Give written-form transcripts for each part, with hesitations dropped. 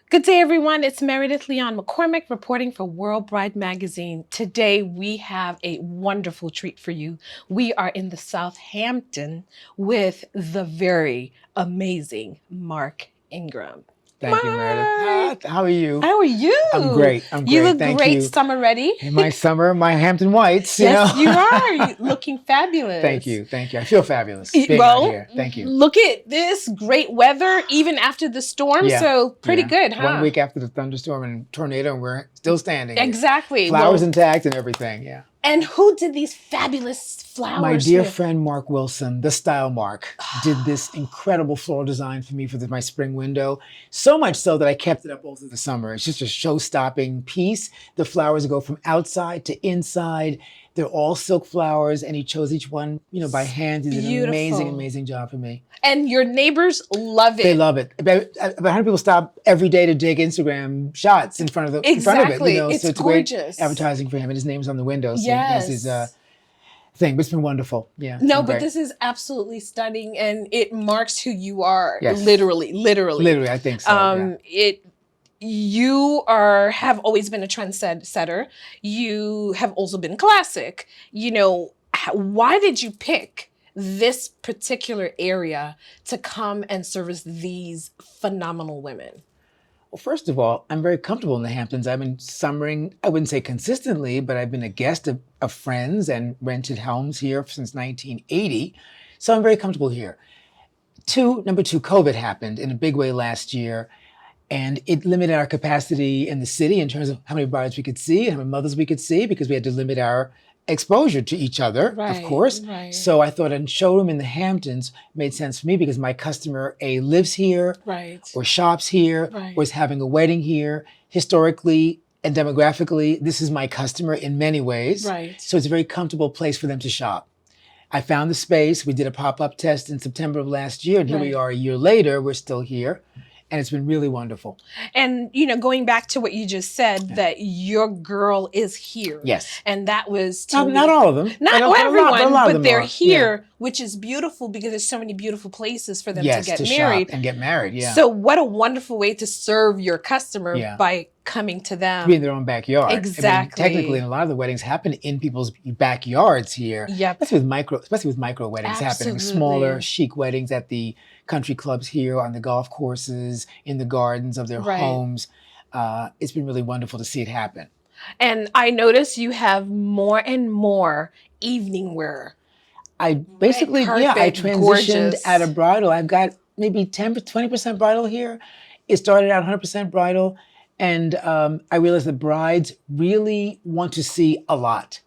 Good day, everyone. It's Meredith Leon McCormick reporting for World Bride Magazine. Today, we have a wonderful treat for you. We are in the South Hampton with the very amazing Mark Ingram. Thank you, Meredith. How are you? How are you? I'm great. You look Thank great, you. summer ready. In my summer, my Hampton Whites. Yes, you know? you are looking fabulous. Thank you. I feel fabulous being out here. Thank you. Look at this great weather, even after the storm. Yeah. So pretty good, huh? 1 week after the thunderstorm and tornado, and we're still standing. Exactly. Here. Flowers intact and everything. Yeah. And who did these fabulous flowers? My dear friend Mark Wilson, the Style Mark, did this incredible floral design for me for my spring window. So much so that I kept it up all through the summer. It's just a show-stopping piece. The flowers go from outside to inside. They're all silk flowers, and he chose each one, by hand. He did an amazing job for me. And your neighbors love it. They love it. About 100 people stop every day to take Instagram shots in front of it. Exactly. So it's gorgeous. Great advertising for him, and his name's on the window. So yes. This is thing, but it's been wonderful. Yeah. No, but this is absolutely stunning, and it marks who you are. Yes. Literally. Literally, I think so. You have always been a trendsetter. You have also been classic. Why did you pick this particular area to come and service these phenomenal women? Well, first of all, I'm very comfortable in the Hamptons. I've been summering, I wouldn't say consistently, but I've been a guest of friends and rented homes here since 1980. So I'm very comfortable here. Number two, COVID happened in a big way last year. And it limited our capacity in the city in terms of how many brides we could see and how many mothers we could see, because we had to limit our exposure to each other, of course. Right. So I thought a showroom in the Hamptons made sense for me because my customer lives here, or shops here, or is having a wedding here. Historically and demographically, this is my customer in many ways. Right. So it's a very comfortable place for them to shop. I found the space. We did a pop-up test in September of last year, and here we are a year later. We're still here. And it's been really wonderful. And, going back to what you just said, that your girl is here. Yes. And that was not all of them. Not everyone, but they're here, yeah. Which is beautiful because there's so many beautiful places for them to get married. Shop and get married, yeah. So what a wonderful way to serve your customer by coming to them. To be in their own backyard. Exactly. I mean, technically, a lot of the weddings happen in people's backyards here. Yep. Especially with micro weddings happening. Smaller, chic weddings at the country clubs here, on the golf courses, in the gardens of their homes. It's been really wonderful to see it happen. And I notice you have more and more evening wear. I transitioned gorgeous. Out of bridal. I've got maybe 20% bridal here. It started out 100% bridal. And I realized that brides really want to see a lot.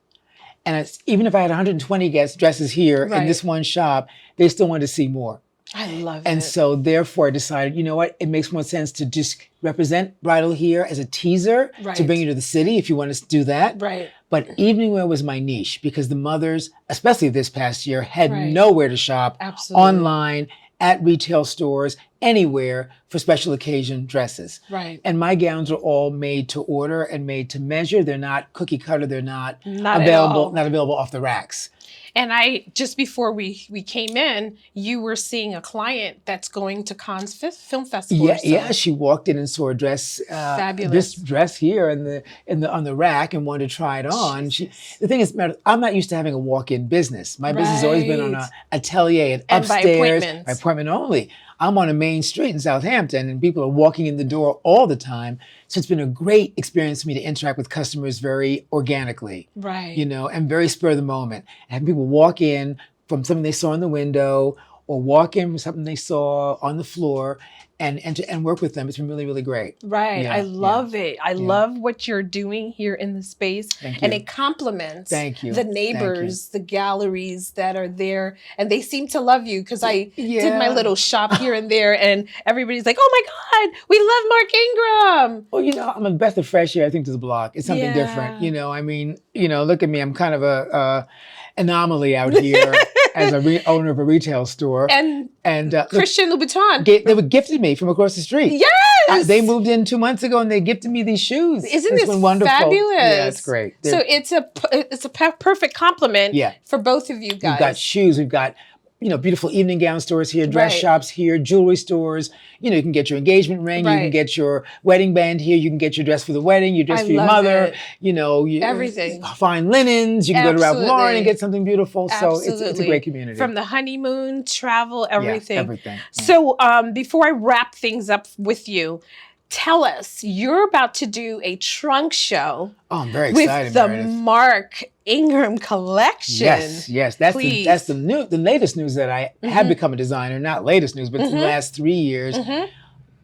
And even if I had 120 dresses here in this one shop, they still want to see more. I love it. And so therefore I decided, you know what, it makes more sense to just represent bridal here as a teaser to bring you to the city if you want to do that. Right. But evening wear was my niche because the mothers, especially this past year, had nowhere to shop. Absolutely. Online, at retail stores, anywhere for special occasion dresses. Right. And my gowns are all made to order and made to measure. They're not cookie cutter. They're not available off the racks. And just before we came in, you were seeing a client that's going to Cannes Film Festival. Yeah. She walked in and saw a dress, fabulous. This dress here on the rack, and wanted to try it on. The thing is, I'm not used to having a walk-in business. My business has always been on an atelier and upstairs, by appointment only. I'm on a main street in South Hampton, and people are walking in the door all the time. So it's been a great experience for me to interact with customers very organically, and very spur of the moment. And having people walk in from something they saw in the window, or walk in from something they saw on the floor, and work with them. It's been really, really great. Right. I love it. I love what you're doing here in the space. Thank you. And it complements the neighbors, the galleries that are there. And they seem to love you because I did my little shop here and there, and everybody's like, oh my God, we love Mark Ingram. Well, I'm a breath of fresh air, I think, to the block. It's something different. Look at me. I'm kind of a anomaly out here. As owner of a retail store. And Christian Louboutin. They were gifted me from across the street. Yes! They moved in 2 months ago and they gifted me these shoes. Isn't this wonderful? Fabulous? Yeah, it's great. So it's a perfect compliment for both of you guys. We've got shoes. We've got beautiful evening gown stores here, dress shops here, jewelry stores. You can get your engagement ring, you can get your wedding band here, you can get your dress for the wedding, your dress for your mother, everything. Fine linens. You can go to Ralph Lauren and get something beautiful. Absolutely. So it's a great community. From the honeymoon, travel, everything. Yeah, everything. Yeah. So before I wrap things up with you, tell us, you're about to do a trunk show. Oh, I'm very excited. With the Mark Ingram collection. Yes. That's the latest news that I have become a designer. Not latest news, but the last 3 years.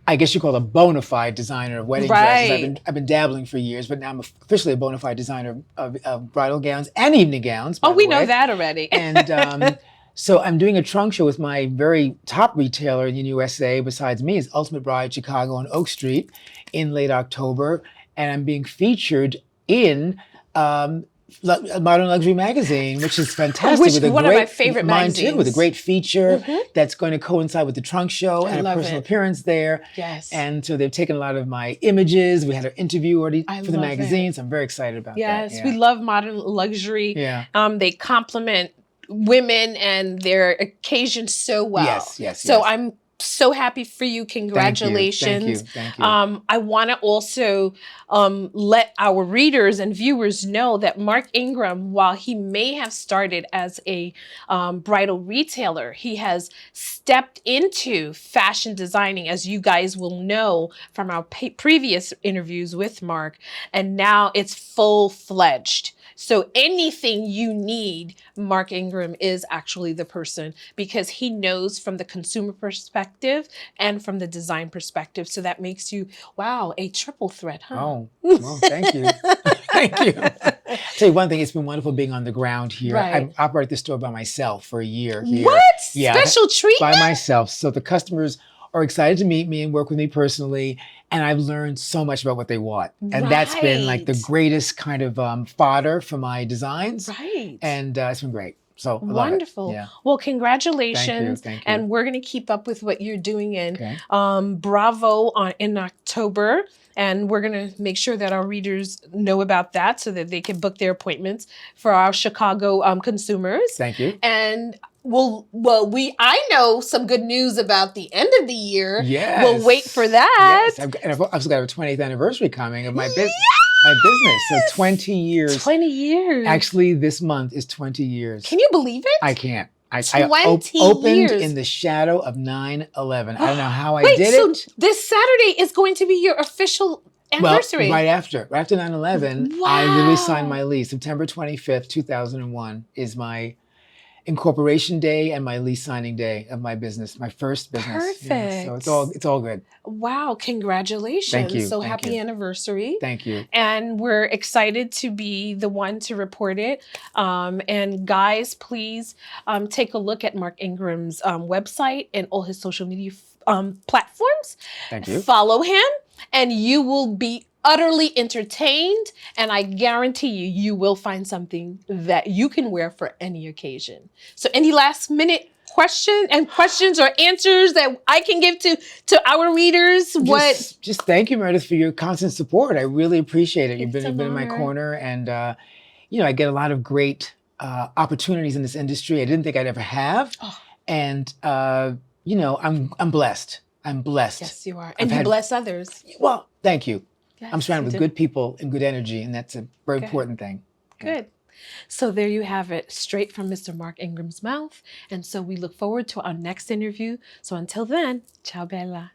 I guess you call it a bona fide designer of wedding dresses. I've been dabbling for years, but now I'm officially a bona fide designer of bridal gowns and evening gowns. Oh, we know that already. And so I'm doing a trunk show with my very top retailer in the USA, besides me, is Ultimate Bride Chicago on Oak Street in late October. And I'm being featured in Modern Luxury Magazine, which is fantastic. One of my favorite magazines. Mine too, with a great feature that's going to coincide with the trunk show and a personal appearance there. Yes. And so they've taken a lot of my images. We had an interview already for the magazine, so I'm very excited about that. Yes, we love Modern Luxury. Yeah. They complement women and their occasions so well. Yes. So I'm so happy for you. Congratulations. Thank you. I want to also let our readers and viewers know that Mark Ingram, while he may have started as a bridal retailer, he has stepped into fashion designing, as you guys will know from our previous interviews with Mark, and now it's full-fledged. So anything you need, Mark Ingram is actually the person, because he knows from the consumer perspective and from the design perspective. So that makes you, wow, a triple threat, huh? Oh, well, thank you. Thank you. I'll tell you one thing, it's been wonderful being on the ground here. I operated the store by myself for a year here. What? Yeah, special treatment? By myself. So the customers are excited to meet me and work with me personally. And I've learned so much about what they want. And that's been like the greatest kind of fodder for my designs. Right. And it's been great. So wonderful. Yeah. Well, congratulations. Thank you. And we're going to keep up with what you're doing in Bravo in October. And we're going to make sure that our readers know about that so that they can book their appointments for our Chicago consumers. Thank you. And I know some good news about the end of the year. Yes. We'll wait for that. Yes. I've also got a 20th anniversary coming of my business. My business. So 20 years. 20 years. Actually, this month is 20 years. Can you believe it? I can't. I 20 opened years. in the shadow of 9/11. I don't know how I did it. So this Saturday is going to be your official anniversary. Well, right after 9/11, I literally signed my lease. September 25th, 2001 is my incorporation day and my lease signing day of my business, my first business. Perfect. So it's all good. Wow, congratulations. Thank you. So happy anniversary. Thank you. And we're excited to be the one to report it. And guys, please take a look at Mark Ingram's website and all his social media platforms. Thank you. Follow him and you will be utterly entertained, and I guarantee you will find something that you can wear for any occasion. So any last minute questions or answers that I can give to our readers? Just thank you, Meredith, for your constant support. I really appreciate it. You've been in my corner, and I get a lot of great opportunities in this industry I didn't think I'd ever have. And I'm blessed. I'm blessed. Yes, you are. And you bless others. Well, thank you. Yes, I'm surrounded with good people and good energy, and that's a very important thing. Good. So there you have it, straight from Mr. Mark Ingram's mouth. And so we look forward to our next interview. So until then, ciao bella.